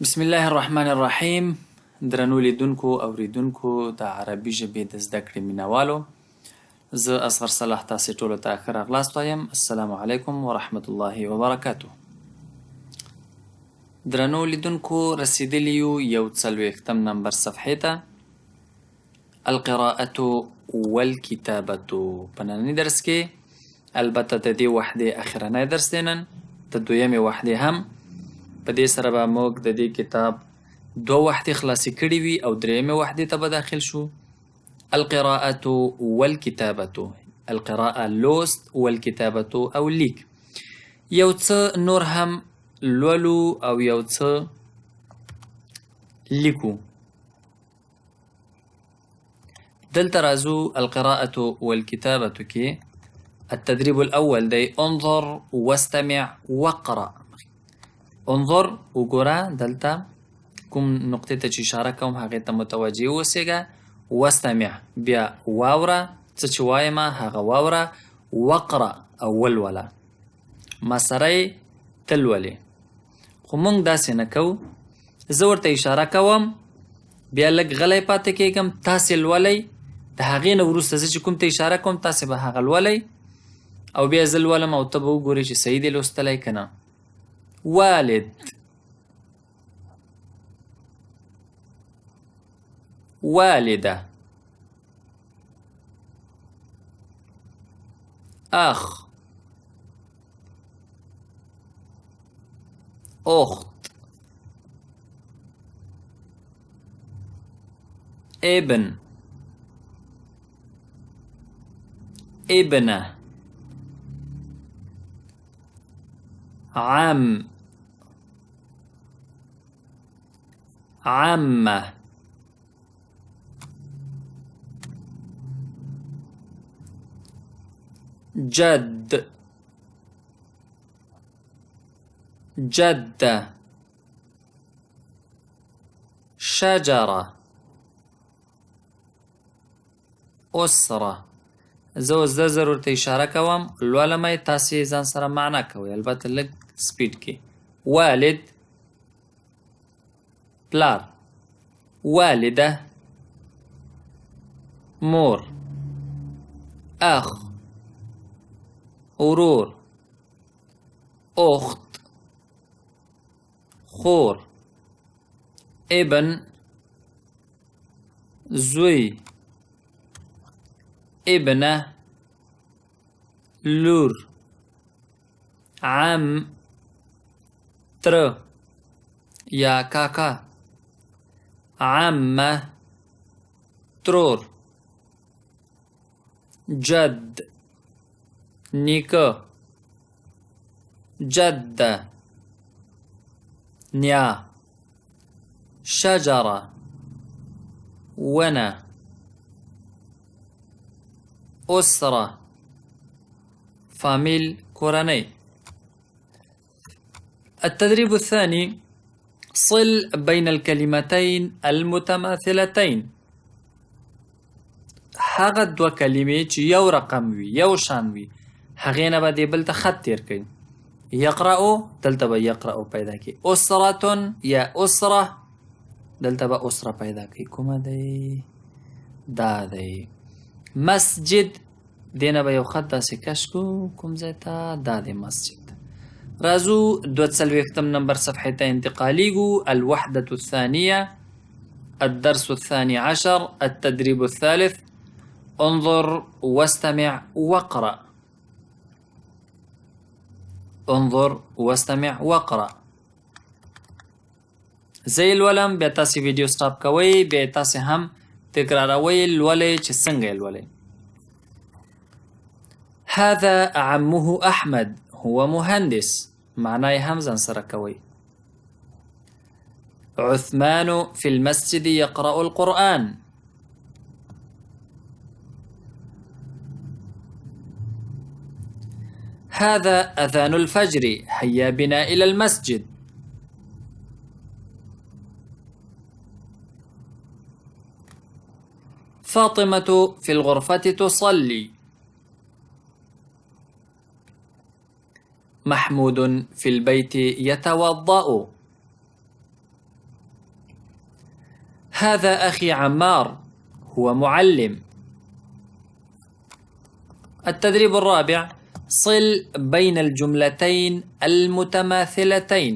بسم الله الرحمن الرحیم. درنو لیدونکو اوریدونکو د عربي ژبې د زده کړې مینوالو، زه اصغر صلاح تاسې ټولو ته ښه راغلاست وایم. السلام علیکم ورحمة الله وبرکاتو. درنو لیدونکو، رسیدلی یو 40 نمبر صفحې ته، القراءة والکتابة. په ننني درس کې البته د دې وحدې اخرنی درس دی، نن د دویمې وحدې هم په دې سره به موږ د دې کتاب 2 وحدې خلاصې کړي وي او درېیمې وحدې ته به داخل شو. القراءة والکتابة، القراءة لوست، والکتابة او لیک. یو څه نور هم لولو او یو څه لیکو. دلته راځو القراءة والکتابة کې التدریب الاول دی انظر واستمع واقرأ. انظر وګوره، دلته کوم نقطې ته چې اشاره کوم هغې ته متوجه اوسېږه. واستمع بیا واوره، څه چې وایم هغه واوره. واقرأ او ولوله، ما سره یې ته لولې. خو موږ داسې نه کوو، زه ورته اشاره کوم بیا لږ غلی پاتې کېږم، تاسې لولئ. د هغې نه وروسته زه چې کوم ته اشاره کوم تاسې به هغه لولئ او بیا زه لولم او ته به وګورې چې صحیح دی لوستلی که نه. والد، والدة، أخ، أخت، ابن، ابنة، عم، عمة، جد، جدة، شجرة، أسرة. زه اوس زر ورته اشاره کوم، لولم یې، تاسې ځان سره معنا کوئ، البته لږ سپیډ کې. والد پلار، والده مور، اخ ورور، اخت خور، ابن زوی، ابنه لور، عم تره یا کاکا، عمه ترور، جد نیکه، جده نیا، شجره ونه، أسرة فاميل كوراني. التدريب الثاني صل بين الكلمتين المتماثلتين. هغه 2 کلمې چې یو رقم وي، یو شان وي، هغې نه به دې بل ته خط تیر کوي. یقرأو، دلته به یقرأو پیدا کوي. أسرة یا أسرة، دلته به أسرة پیدا کوي. کومه دی؟ دا دی. مسجد، دینه به یو خط داسې کش کو کوم ځای ته، دا دی مسجد. راځو 42 نمبر صفحې ته انتقالیږو. الوحدة الثانية، الدرس الثاني عشر، التدريب الثالث انظر واستمع واقرأ. انظر واستمع واقرأ. زه یې لولم، بیا تاسې ویډیو سټاپ کوئ، بیا یې تاسې هم تکراروئ، لولئ چې څنګه یې لولئ. هذا عمه أحمد هو مهندس، معناه هم ځان سره کوئ. عثمان في المسجد يقرأ القرآن. هذا أذان الفجر، هيا بنا إلى المسجد. فاطمة في الغرفة تصلي. محمود في البيت يتوضأ. هذا أخي عمار هو معلم. التدريب الرابع: صل بين الجملتين المتماثلتين.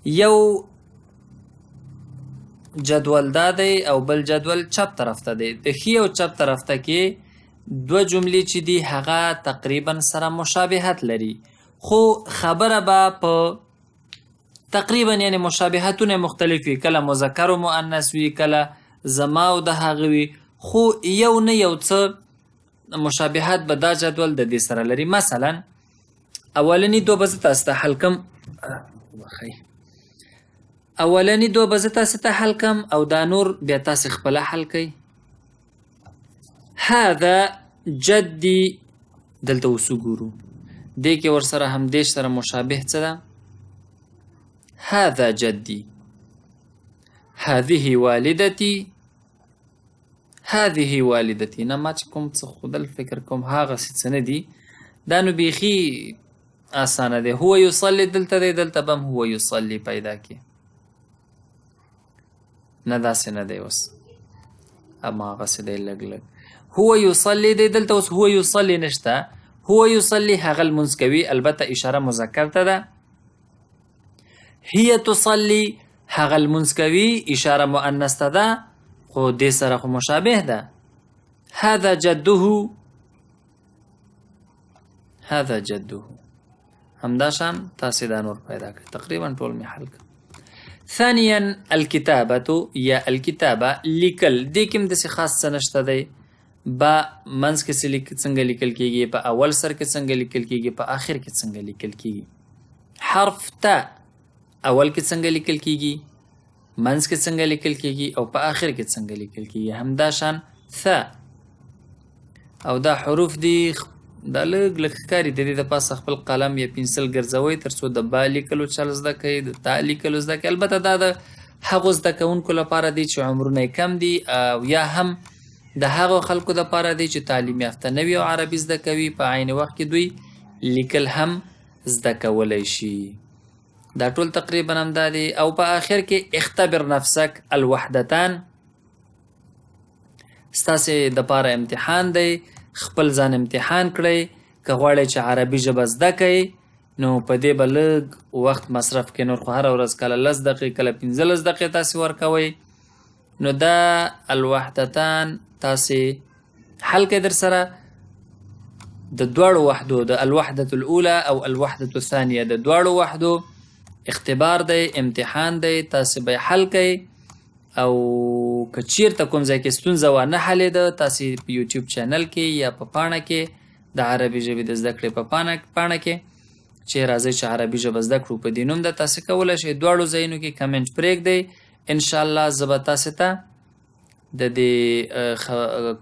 یو جدول دا دی او بل جدول چپ طرف ته دی. د ښي او چپ طرف ته کې دوه جملې چې دي هغه تقریبا سره مشابهت لري، خو خبره به په تقریبا یعنی مشابهتونه مختلف وي، کله مذکر و مؤنث وي، کله زما او د هغه وي، خو یو نه یو څه مشابهت به دا جدول د دې سره لري. مثلا اولنی دو به زه تاسو ته حل کم اولنی دو به زه تاسو ته حل کم او دا نور بیا تاسو خپله حل کوئ. هذا جدي دلته اوس وګورو دې کې ورسره همدېش سره مشابه څه ده؟ هذا جدي، هذه والدتي، هذه والدتي. نه ما چې کوم څه خودل فکر کوم هغسې څه نه دي، دا نو بیخي اسانه دی. هو یصلي دلته دی، دلته به هم هو یصلي پیدا کې، نه داسې نه دی. اوس اما هغسې دی لږ لږ. هو یصلي دی، دلته اوس هو یصلي نشته، هو یصلي هغه لمونځ کوي، البته اشاره مذکر ته ده. هي تصلي هغه لمونځ کوي، اشاره مؤنث ته ده، خو دې سره خو مشابه ده. هذا جده، هذا جده. همداشان تاسې دا نور پیدا کړئ. تقریبا ټول مې حل کړ. ثانیا الکتابة یا الکتابه لیکل. دې کې هم داسې خاص څه نشته دی. با منځ کې څنګه لیکل کېږي، په اول سر کې څنګه لیکل کېږي، په آخر کې څنګه لیکل کېږي. حرف تا اول کې څنګه لیکل کېږي، منځ کې څنګه لیکل کېږي او په آخر کې څنګه لیکل کېږي. همداشان ث او دا حروف دي دا لږ لږ ښکاري، د دې دپاسه خپل قلم یا پنسل ګرځوئ تر څو د با لیکلو چل زده کوئ، د تا لیکلو زده کوئ. البته دا د هغو زده کوونکو لپاره دی چې عمرونه یې کم دي، او یا هم د هغو خلکو دپاره دی چې تعلیم یافته نه وي او عربي زده کوي، په عین وخت کې دوی لیکل هم زده کولی شي. دا ټول تقریبا هم دا دی. او په آخر کې اختبر نفسک الوحدتان، ستاسې دپاره امتحان دی، خپل ځان امتحان کړئ. که غواړئ چې عربي ژبه زده کوئ نو په دې به لږ وخت مصرف کړئ. نور خو هره ورځ کله 10 دقیقې کله 15 دقیقې تاسې ورکوئ. نو دا الوحدتان تاسې حل کړئ در سره د دواړو وحدو، د الوحدة الاولى او الوحدة الثانیه، د دواړو وحدو اختبار دی، امتحان دی، تاسې به یې حل کړئ. او که چیرته کوم ځای کې ستونزه وانه حلېده، تاسې په یوټیوب چینل کې یا په پاڼه کې د عربي ژبې د زده کړې په پاڼه کې چې راځئ چې عربي ژبه زده کړو په دې نوم ده، تاسې کولی شئ دواړو ځایونو کې کمنټ پرېږدئ. انشاءالله زه به تاسې ته د دې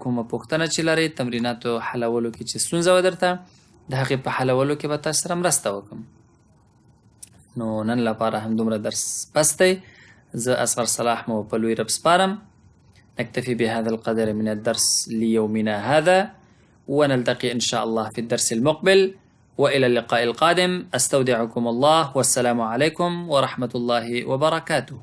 کومه پوښتنه چې لرئ تمریناتو حلولو کې چې ستونزه وه درته، د هغې په حلولو کې به تاسې سره مرسته وکړم. نو نن لپاره همدومره درس بس دی. زه اصغر صلاح مو په لوی رب سپارم. نكتفي بهذا القدر من الدرس ليومنا هذا، ونلتقي إن شاء الله في الدرس المقبل، وإلى اللقاء القادم. أستودعكم الله، والسلام عليكم ورحمة الله وبركاته.